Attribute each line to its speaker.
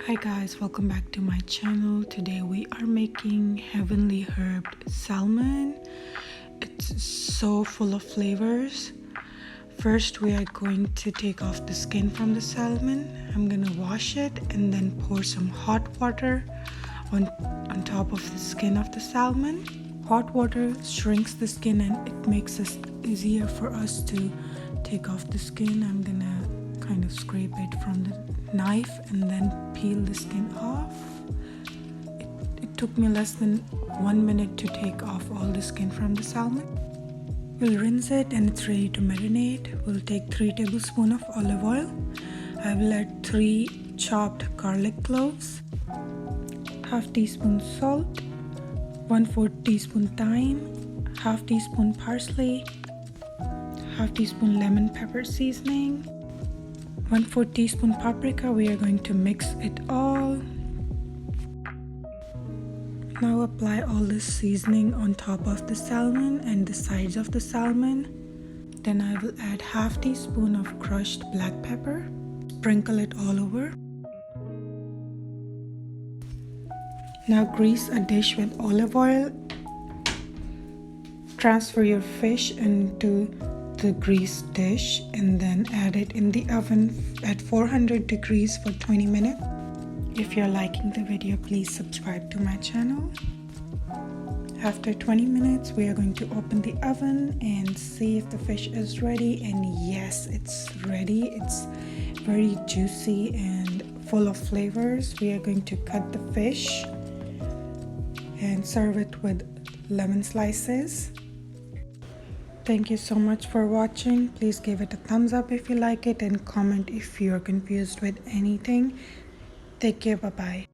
Speaker 1: Hi guys, welcome back to my channel. Today we are making heavenly herbed salmon. It's so full of flavors. First we are going to take off the skin from the salmon. I'm gonna wash it and then pour some hot water on top of the skin of the salmon. Hot water shrinks the skin and it makes it easier for us to take off the skin. I'm gonna kind of scrape it from the knife and then peel the skin off. It took me less than 1 minute to take off all the skin from the salmon. We'll rinse it and it's ready to marinate. We'll take 3 tablespoons of olive oil. I will add 3 chopped garlic cloves, half teaspoon salt, 1/4 teaspoon thyme, half teaspoon parsley, half teaspoon lemon pepper seasoning, 1/4 teaspoon paprika. We are going to mix it all. Now apply all this seasoning on top of the salmon and the sides of the salmon. Then I will add half teaspoon of crushed black pepper. Sprinkle it all over. Now grease a dish with olive oil. Transfer your fish into the greased dish and then add it in the oven at 400 degrees for 20 minutes. If you're liking the video, please subscribe to my channel. After 20 minutes, we are going to open the oven and see if the fish is ready. And yes, it's ready. It's very juicy and full of flavors. We are going to cut the fish and serve it with lemon slices. Thank you so much for watching. Please give it a thumbs up if you like it and comment if you're confused with anything. Take care. Bye-bye.